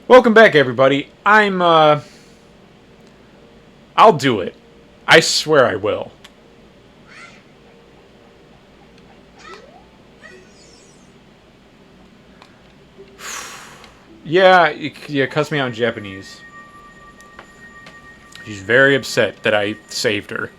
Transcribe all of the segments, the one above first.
Welcome back, everybody. I'll do it. I swear I will. Yeah, cuss me out in Japanese. She's very upset that I saved her.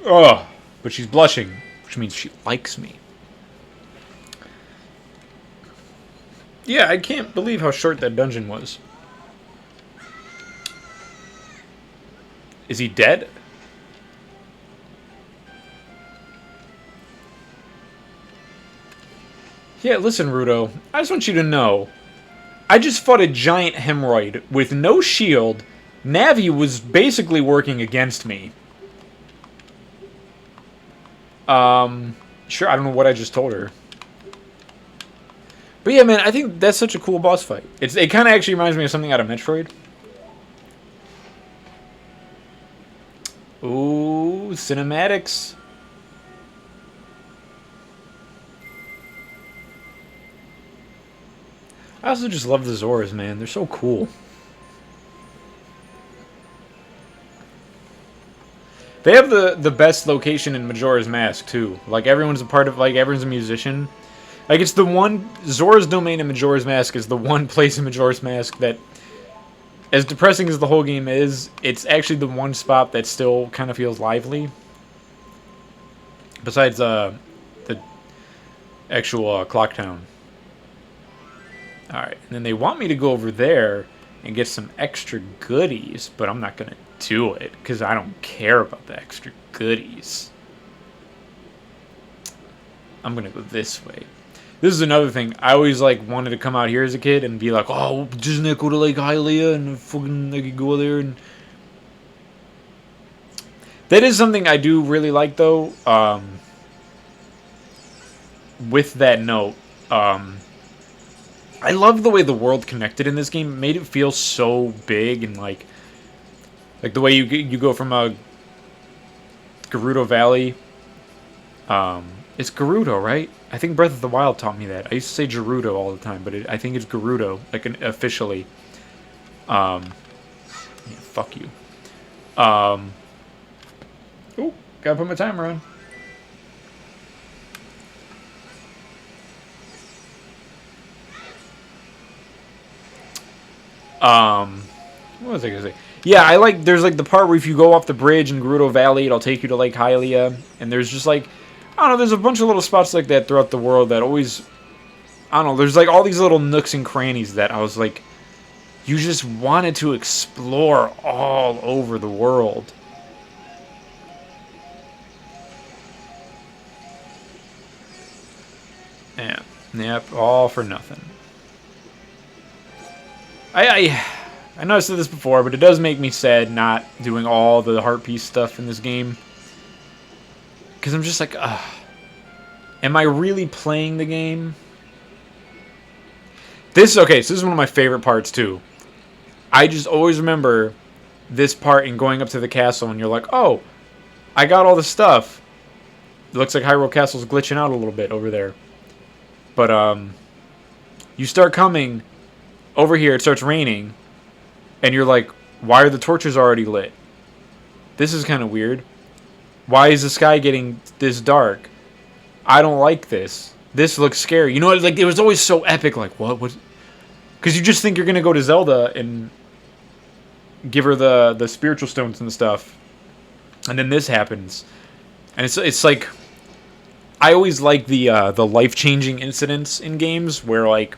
Ugh. But she's blushing, which means she likes me. Yeah, I can't believe how short that dungeon was. Is he dead? Yeah, listen, Rudo. I just want you to know. I just fought a giant hemorrhoid with no shield. Navi was basically working against me. Sure, I don't know what I just told her. But yeah, man, I think that's such a cool boss fight. It kind of actually reminds me of something out of Metroid. Ooh, cinematics. I also just love the Zoras, man. They're so cool. They have the best location in Majora's Mask, too. Like, everyone's a part of, like, everyone's a musician. Like, it's the one... Zora's Domain in Majora's Mask is the one place in Majora's Mask that, as depressing as the whole game is, it's actually the one spot that still kind of feels lively. Besides, the actual Clock Town. Alright, and then they want me to go over there and get some extra goodies, but I'm not going to do it, because I don't care about the extra goodies. I'm going to go this way. This is another thing. I always, like, wanted to come out here as a kid and be like, oh, doesn't it go to, like, Hylia and fucking, like, go there and... That is something I do really like, though. With that note, I love the way the world connected in this game. It made it feel so big and, like the way you go from a Gerudo Valley. It's Gerudo, right? I think Breath of the Wild taught me that. I used to say Gerudo all the time, but I think it's Gerudo, like officially. Yeah, fuck you. Ooh, gotta put my timer on. What was I gonna say? Yeah, I like, there's like the part where if you go off the bridge in Gerudo Valley, it'll take you to Lake Hylia, and there's just like, I don't know, there's a bunch of little spots like that throughout the world that always, I don't know, there's like all these little nooks and crannies that I was like, you just wanted to explore all over the world. Yeah, yep, all for nothing. I know I said this before, but it does make me sad not doing all the heart piece stuff in this game. Because I'm just like, am I really playing the game? Okay, so this is one of my favorite parts, too. I just always remember this part and going up to the castle, and you're like, oh, I got all the stuff. It looks like Hyrule Castle's glitching out a little bit over there. But, you start coming over here, it starts raining, and you're like, why are the torches already lit? This is kind of weird. Why is the sky getting this dark? I don't like this. This looks scary. You know, like, it was always so epic, like, what? Because you just think you're going to go to Zelda and give her the spiritual stones and stuff. And then this happens. And it's like, I always like the life-changing incidents in games where, like,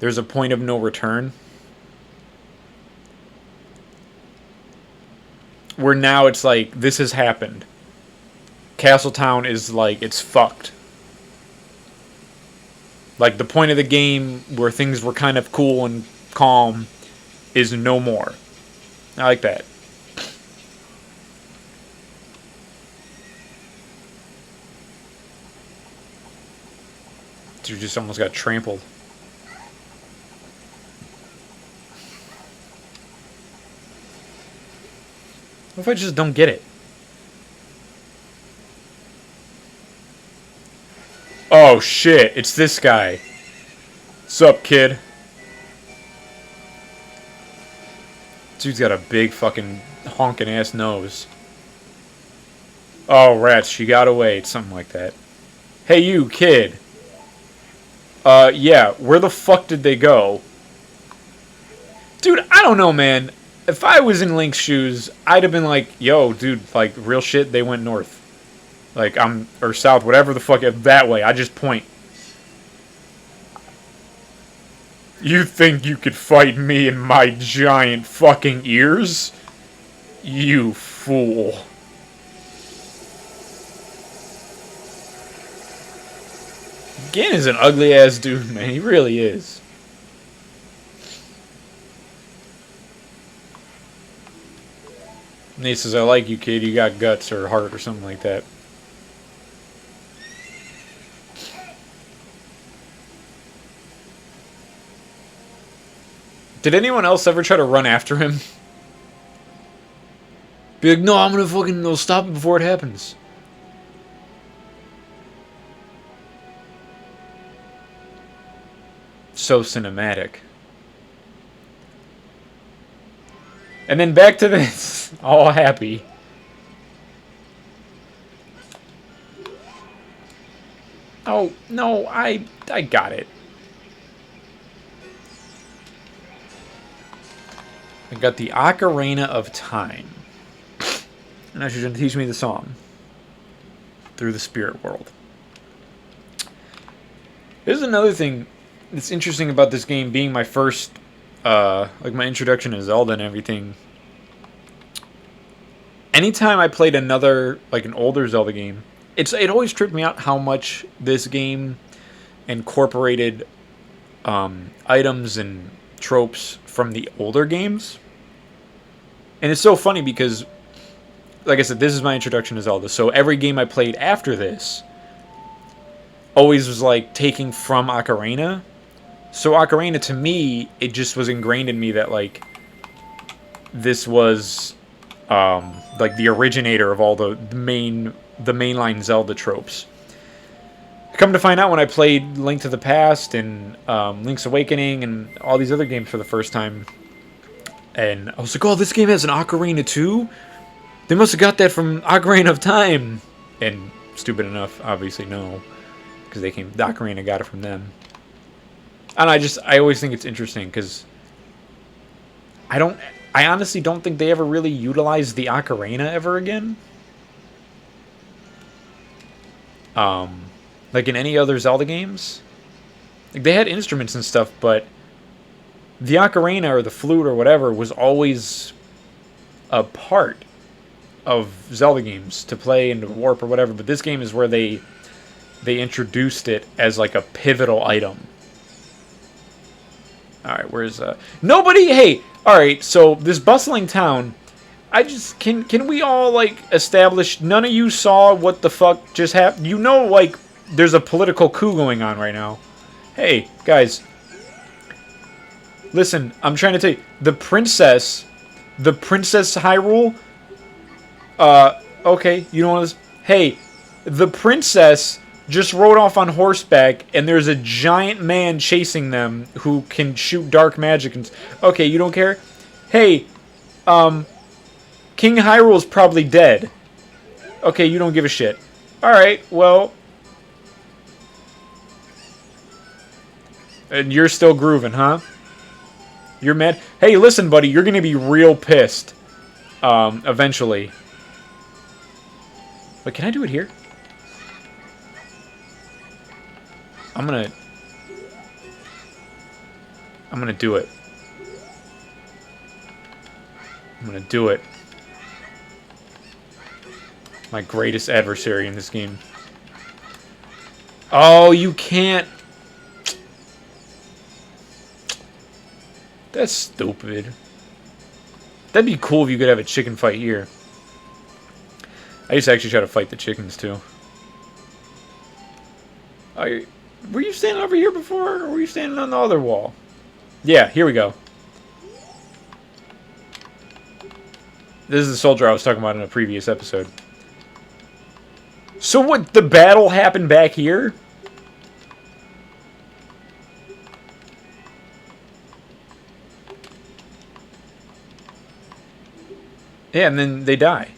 there's a point of no return. Where now it's like, this has happened. Castletown is like, it's fucked. Like, the point of the game where things were kind of cool and calm is no more. I like that. You just almost got trampled. What if I just don't get it? Oh shit, it's this guy. Sup, kid? Dude's got a big fucking honking ass nose. Oh, rats, she got away. It's something like that. Hey, you, kid. Yeah, where the fuck did they go? Dude, I don't know, man. If I was in Link's shoes, I'd have been like, yo, dude, like, real shit, they went north. Like, or south, whatever the fuck, that way. I just point. You think you could fight me in my giant fucking ears? You fool. Gan is an ugly ass dude, man. He really is. And he says, I like you, kid. You got guts or heart or something like that. Did anyone else ever try to run after him? Be like, no, I'm gonna fucking stop it before it happens. So cinematic. And then back to this. All happy. Oh, no, I got it. I got the Ocarina of Time. And now she's going to teach me the song. Through the spirit world. Here's another thing that's interesting about this game being my first, like my introduction to Zelda and everything. Anytime I played another, like an older Zelda game, it always tripped me out how much this game incorporated items and tropes from the older games. And it's so funny because, like I said, this is my introduction to Zelda. So every game I played after this always was like taking from Ocarina. So Ocarina, to me, it just was ingrained in me that like this was like the originator of all the mainline Zelda tropes. Come to find out, when I played Link to the Past and Link's Awakening and all these other games for the first time, and I was like, oh, this game has an Ocarina too? They must have got that from Ocarina of Time. And stupid enough, obviously, no. Because the Ocarina got it from them. And I always think it's interesting because I honestly don't think they ever really utilized the Ocarina ever again. Like in any other Zelda games. Like they had instruments and stuff, but the Ocarina or the flute or whatever was always a part of Zelda games to play and to warp or whatever. But this game is where they introduced it as like a pivotal item. Alright, where's nobody? Hey, alright, so this bustling town, can we all like establish none of you saw what the fuck just happened? You know, like there's a political coup going on right now. Hey, guys. Listen, I'm trying to tell you, the Princess Hyrule, okay, you don't want this. Hey, the princess just rode off on horseback, and there's a giant man chasing them who can shoot dark magic. And okay, you don't care? Hey, King Hyrule's probably dead. Okay, you don't give a shit. Alright, well. And you're still grooving, huh? You're mad? Hey, listen, buddy, you're gonna be real pissed. Eventually. But can I do it here? I'm gonna do it. I'm gonna do it. My greatest adversary in this game. Oh, you can't. That's stupid. That'd be cool if you could have a chicken fight here. I used to actually try to fight the chickens too. Were you standing over here before, or were you standing on the other wall? Yeah, here we go. This is the soldier I was talking about in a previous episode. So what, the battle happened back here? Yeah, and then they die.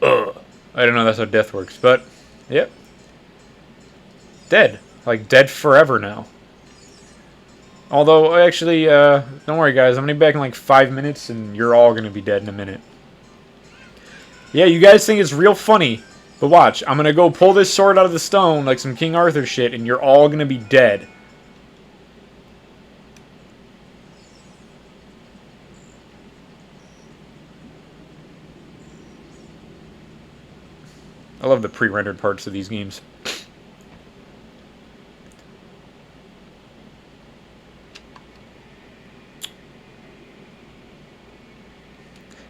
Ugh. I don't know that's how death works, but yep. Dead. Like dead forever now. Although, actually, don't worry guys, I'm gonna be back in like 5 minutes and you're all gonna be dead in a minute. Yeah, you guys think it's real funny, but watch, I'm gonna go pull this sword out of the stone like some King Arthur shit and you're all gonna be dead. I love the pre-rendered parts of these games.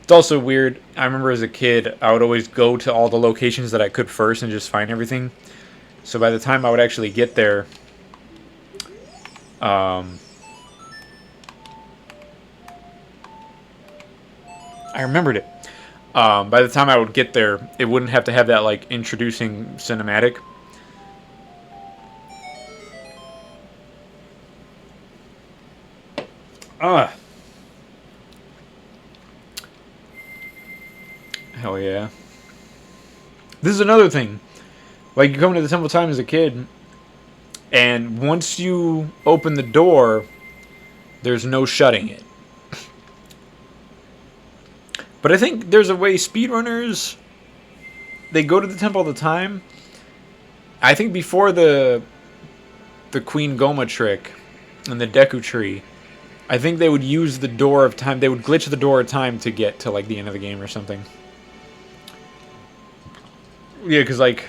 It's also weird. I remember as a kid, I would always go to all the locations that I could first and just find everything. So by the time I would actually get there, I remembered it. By the time I would get there, it wouldn't have to have that like introducing cinematic. Ah, hell yeah. This is another thing. Like you come to the Temple of Time as a kid, and once you open the door, there's no shutting it. But I think there's a way speedrunners, they go to the temple all the time. I think before the Queen Goma trick and the Deku Tree, I think they would use the door of time. They would glitch the door of time to get to like the end of the game or something. Yeah, because like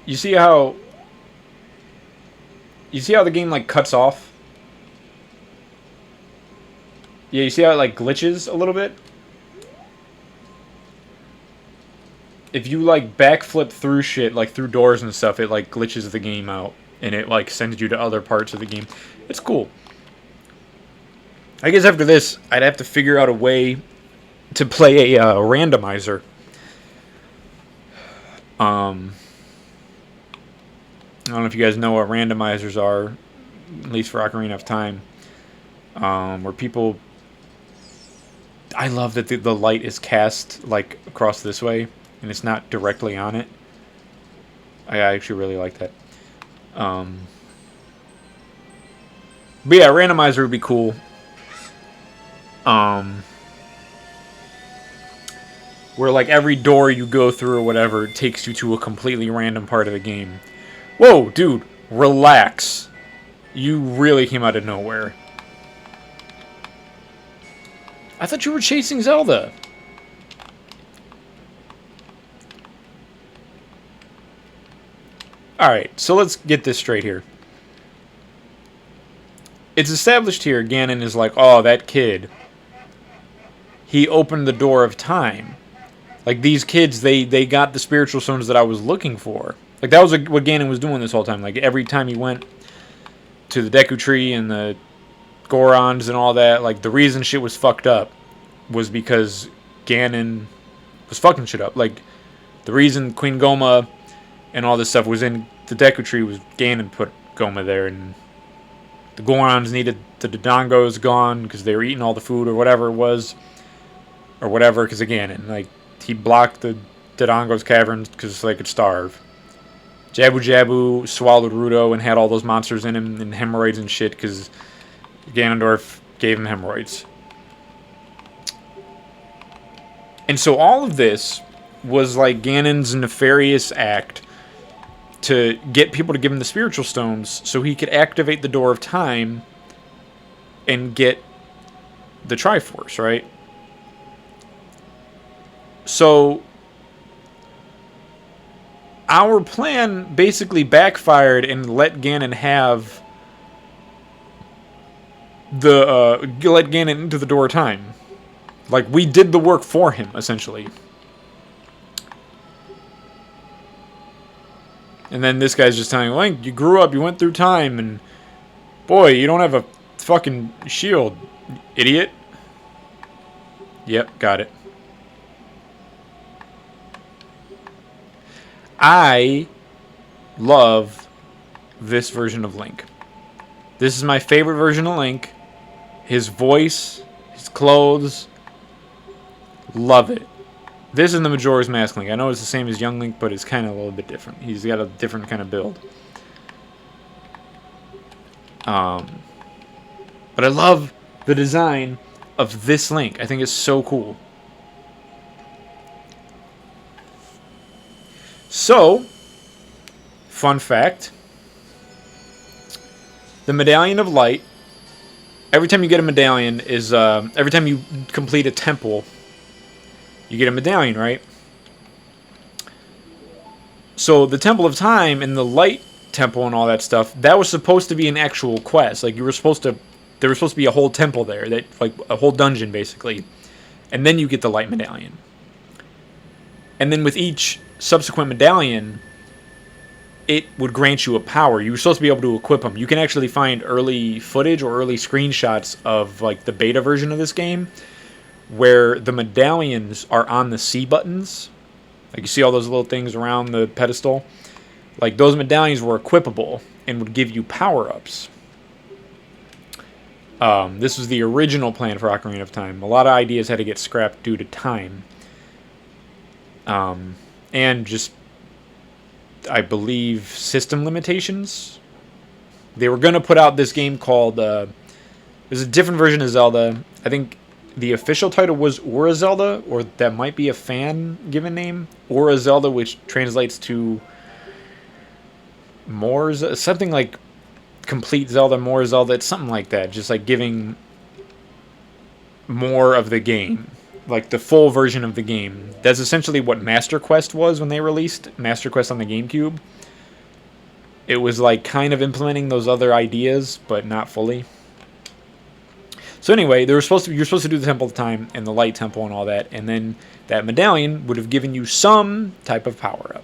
you see how the game like cuts off. Yeah, you see how it like glitches a little bit? If you like backflip through shit, like through doors and stuff, it like glitches the game out. And it like sends you to other parts of the game. It's cool. I guess after this, I'd have to figure out a way to play a randomizer. I don't know if you guys know what randomizers are, at least for Ocarina of Time. Where people... I love that the light is cast like across this way, and it's not directly on it. I actually really like that. But yeah, randomizer would be cool. Where like every door you go through or whatever takes you to a completely random part of the game. Whoa, dude, relax. You really came out of nowhere. I thought you were chasing Zelda. Alright, so let's get this straight here. It's established here, Ganon is like, oh, that kid. He opened the door of time. Like, these kids, they got the spiritual stones that I was looking for. Like, that was what Ganon was doing this whole time. Like, every time he went to the Deku Tree and the Gorons and all that, like, the reason shit was fucked up was because Ganon was fucking shit up. Like, the reason Queen Goma and all this stuff was in the Deku Tree was Ganon put Goma there, and the Gorons needed the Dodongos gone because they were eating all the food or whatever it was. Or whatever, because of Ganon. Like, he blocked the Dodongo's caverns because they could starve. Jabu Jabu swallowed Rudo and had all those monsters in him and hemorrhoids and shit because Ganondorf gave him hemorrhoids. And so all of this was like Ganon's nefarious act to get people to give him the spiritual stones so he could activate the Door of Time and get the Triforce, right? So our plan basically backfired and let Ganon have let Ganon into the Door of Time. Like, we did the work for him, essentially. And then this guy's just telling Link, you grew up, you went through time, and boy, you don't have a fucking shield, idiot. Yep, got it. I love this version of Link. This is my favorite version of Link. His voice, his clothes, love it. This is the Majora's Mask Link. I know it's the same as Young Link, but it's kind of a little bit different. He's got a different kind of build. But I love the design of this Link. I think it's so cool. So, fun fact. The Medallion of Light, every time you get a medallion is, every time you complete a temple, you get a medallion, right? So the Temple of Time and the Light Temple and all that stuff, that was supposed to be an actual quest. Like, there was supposed to be a whole temple there, that like a whole dungeon basically. And then you get the Light Medallion. And then with each subsequent medallion, it would grant you a power. You were supposed to be able to equip them. You can actually find early footage or early screenshots of like the beta version of this game, where the medallions are on the C buttons. Like, you see all those little things around the pedestal? Like, those medallions were equipable and would give you power-ups. This was the original plan for Ocarina of Time. A lot of ideas had to get scrapped due to time. And just, I believe, system limitations. They were going to put out this game called, there's a different version of Zelda. I think the official title was Ura Zelda, or that might be a fan-given name. Ura Zelda, which translates to more, something like Complete Zelda, More Zelda. It's something like that. Just like giving more of the game. Like the full version of the game. That's essentially what Master Quest was when they released Master Quest on the GameCube. It was like kind of implementing those other ideas, but not fully. So anyway, you're supposed to do the Temple of Time and the Light Temple and all that, and then that medallion would have given you some type of power up.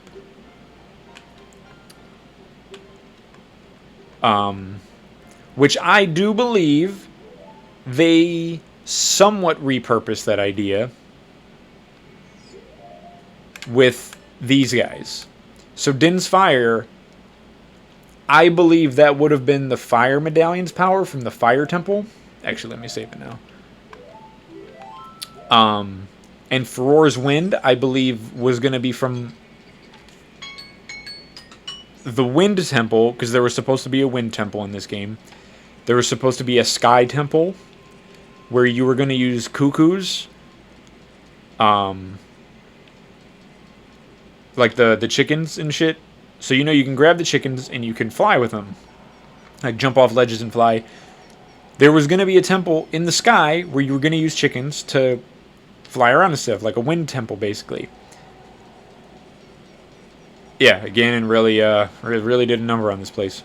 Which I do believe they somewhat repurposed that idea with these guys. So Din's Fire, I believe that would have been the Fire Medallion's power from the Fire Temple. Actually, let me save it now. And Farore's Wind, I believe, was going to be from the Wind Temple, because there was supposed to be a Wind Temple in this game. There was supposed to be a Sky Temple, where you were going to use cuckoos. Like the chickens and shit. So, you know, you can grab the chickens and you can fly with them. Like, jump off ledges and fly. There was going to be a temple in the sky where you were going to use chickens to fly around and stuff. Like a wind temple, basically. Yeah, again, really did a number on this place.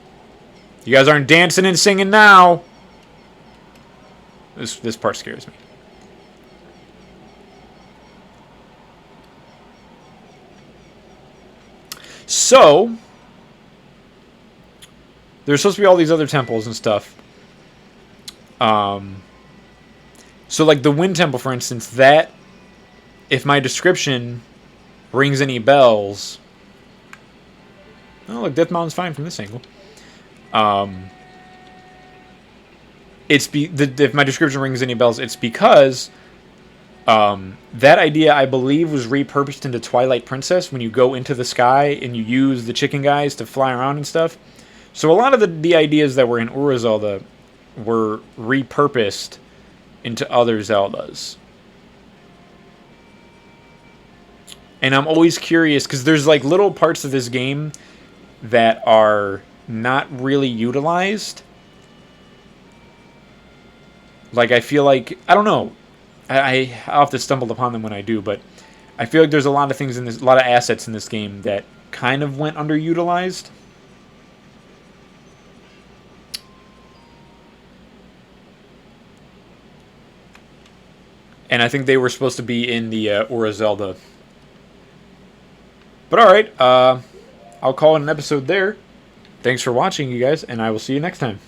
You guys aren't dancing and singing now. This part scares me. So, there's supposed to be all these other temples and stuff. So like the Wind Temple, for instance, that, if my description rings any bells... Oh, look, Death Mountain's fine from this angle. If my description rings any bells, it's because that idea, I believe, was repurposed into Twilight Princess when you go into the sky and you use the chicken guys to fly around and stuff. So a lot of the ideas that were in Ura Zelda were repurposed into other Zeldas. And I'm always curious, because there's like little parts of this game that are not really utilized. Like, I feel like, I don't know, I'll have to stumble upon them when I do, but I feel like there's a lot of things in this, a lot of assets in this game that kind of went underutilized. And I think they were supposed to be in the Ura Zelda. But alright, I'll call it an episode there. Thanks for watching, you guys, and I will see you next time.